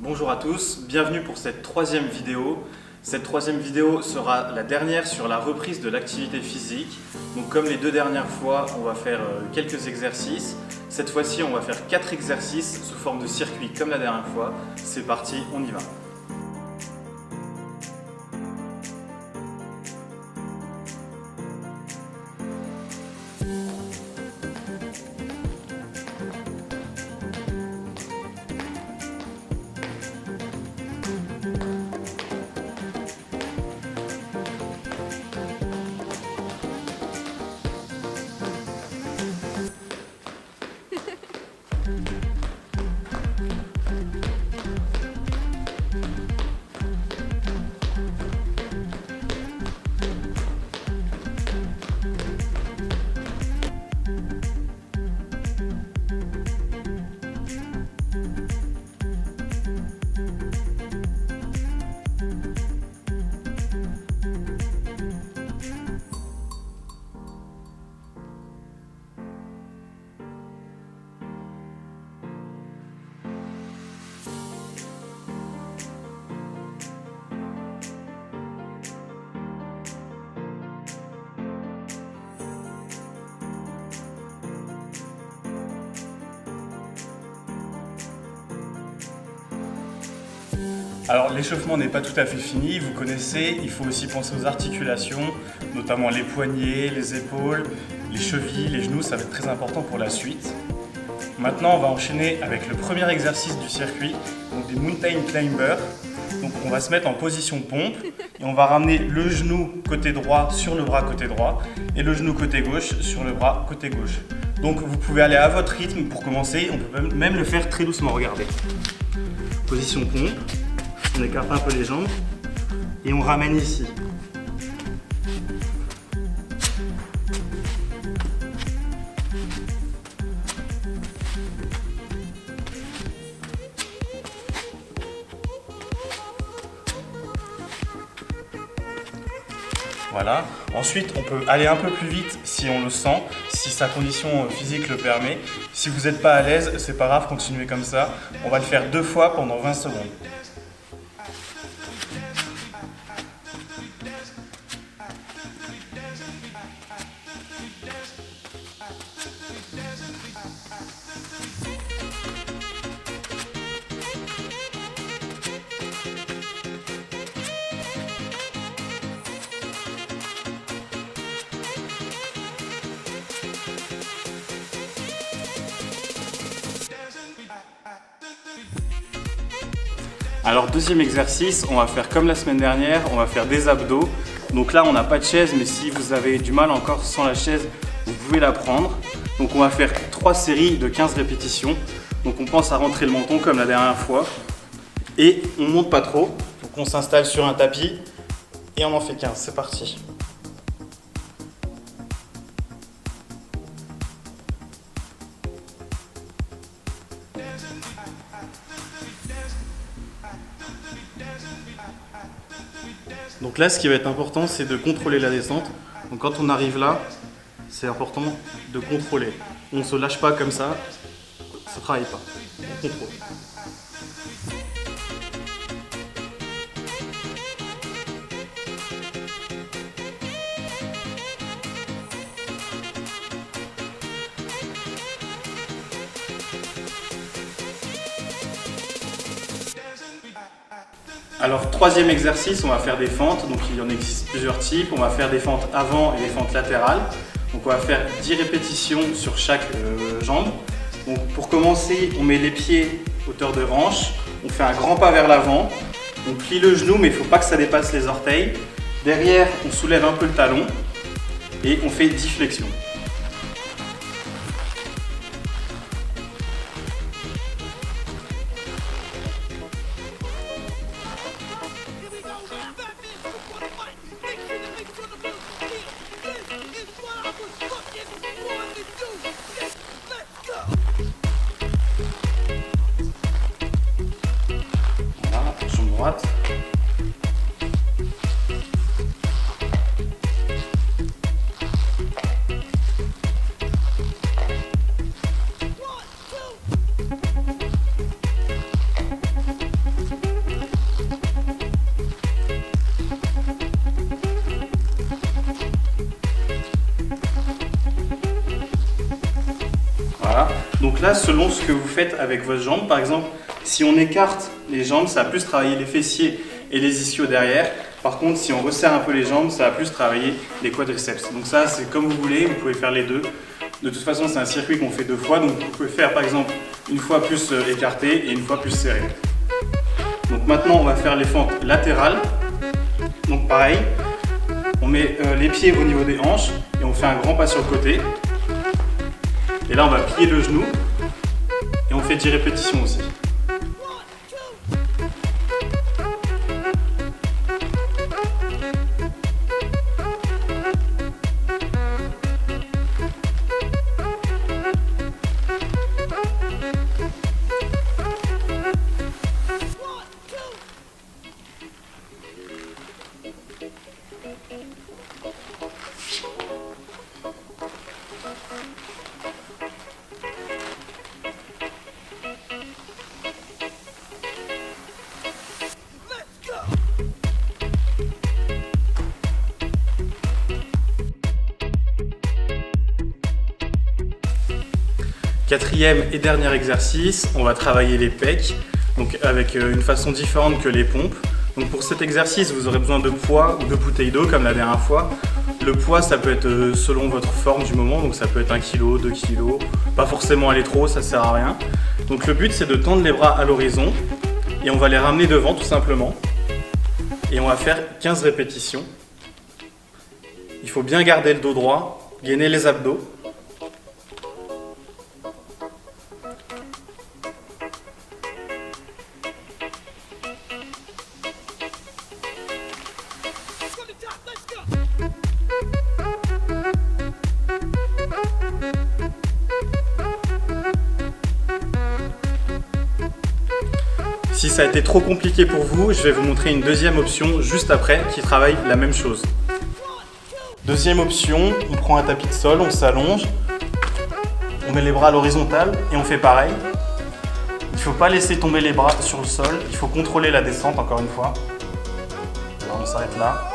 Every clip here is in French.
Bonjour à tous, bienvenue pour cette troisième vidéo. Cette troisième vidéo sera la dernière sur la reprise de l'activité physique. Donc comme les deux dernières fois, on va faire quelques exercices. Cette fois-ci, on va faire 4 exercices sous forme de circuit comme la dernière fois. C'est parti, on y va. Alors l'échauffement n'est pas tout à fait fini, vous connaissez, il faut aussi penser aux articulations, notamment les poignets, les épaules, les chevilles, les genoux, ça va être très important pour la suite. Maintenant on va enchaîner avec le premier exercice du circuit, donc des mountain climbers. Donc on va se mettre en position pompe et on va ramener le genou côté droit sur le bras côté droit et le genou côté gauche sur le bras côté gauche. Donc vous pouvez aller à votre rythme pour commencer, on peut même le faire très doucement, regardez. Position pompe. On écarte un peu les jambes et on ramène ici. Voilà. Ensuite, on peut aller un peu plus vite si on le sent, si sa condition physique le permet. Si vous n'êtes pas à l'aise, c'est pas grave, continuez comme ça. On va le faire 2 fois pendant 20 secondes. Alors deuxième exercice, on va faire comme la semaine dernière, on va faire des abdos. Donc là on n'a pas de chaise, mais si vous avez du mal encore sans la chaise, vous pouvez la prendre. Donc on va faire 3 séries de 15 répétitions. Donc on pense à rentrer le menton comme la dernière fois. Et on ne monte pas trop. Donc on s'installe sur un tapis et on en fait 15, c'est parti. Donc là, ce qui va être important, c'est de contrôler la descente. Donc quand on arrive là, c'est important de contrôler. On ne se lâche pas comme ça ne travaille pas. On contrôle. Alors troisième exercice, on va faire des fentes, donc il y en existe plusieurs types. On va faire des fentes avant et des fentes latérales. Donc on va faire 10 répétitions sur chaque jambe. Donc pour commencer, on met les pieds hauteur de hanche, on fait un grand pas vers l'avant, on plie le genou mais il ne faut pas que ça dépasse les orteils. Derrière, on soulève un peu le talon et on fait 10 flexions. droite. là, selon ce que vous faites avec votre jambe, par exemple, si on écarte les jambes, ça va plus travailler les fessiers et les ischios derrière. Par contre, si on resserre un peu les jambes, ça va plus travailler les quadriceps. Donc ça, c'est comme vous voulez, vous pouvez faire les deux. De toute façon, c'est un circuit qu'on fait 2 fois, donc vous pouvez faire par exemple une fois plus écarté et une fois plus serré. Donc maintenant, on va faire les fentes latérales. Donc pareil, on met les pieds au niveau des hanches et on fait un grand pas sur le côté. Et là, on va plier le genou et on fait 10 répétitions aussi. Quatrième et dernier exercice, on va travailler les pecs, donc avec une façon différente que les pompes. Donc pour cet exercice, vous aurez besoin de poids ou de bouteilles d'eau comme la dernière fois. Le poids, ça peut être selon votre forme du moment, donc ça peut être 1 kg, 2 kg, pas forcément aller trop, ça sert à rien. Donc le but, c'est de tendre les bras à l'horizon et on va les ramener devant tout simplement. Et on va faire 15 répétitions. Il faut bien garder le dos droit, gainer les abdos. Si ça a été trop compliqué pour vous, je vais vous montrer une deuxième option juste après qui travaille la même chose. Deuxième option, on prend un tapis de sol, on s'allonge, on met les bras à l'horizontale et on fait pareil. Il ne faut pas laisser tomber les bras sur le sol, il faut contrôler la descente encore une fois. Alors on s'arrête là.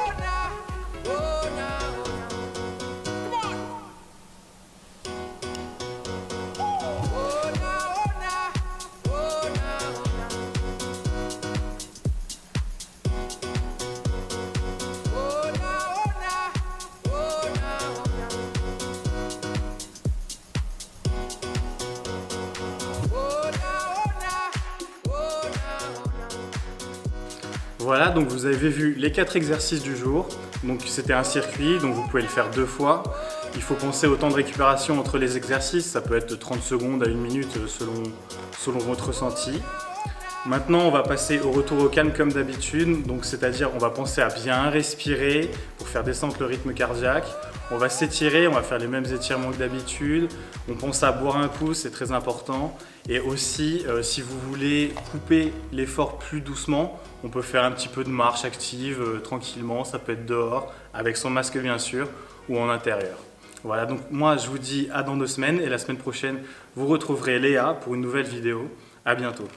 Voilà, donc vous avez vu les 4 exercices du jour. Donc c'était un circuit, donc vous pouvez le faire 2 fois. Il faut penser au temps de récupération entre les exercices, ça peut être de 30 secondes à 1 minute selon votre ressenti. Maintenant, on va passer au retour au calme comme d'habitude, donc c'est-à-dire on va penser à bien respirer pour faire descendre le rythme cardiaque. On va s'étirer, on va faire les mêmes étirements que d'habitude. On pense à boire un coup, c'est très important. Et aussi, si vous voulez couper l'effort plus doucement, on peut faire un petit peu de marche active tranquillement. Ça peut être dehors, avec son masque bien sûr, ou en intérieur. Voilà, donc moi je vous dis à dans 2 semaines et la semaine prochaine, vous retrouverez Léa pour une nouvelle vidéo. À bientôt.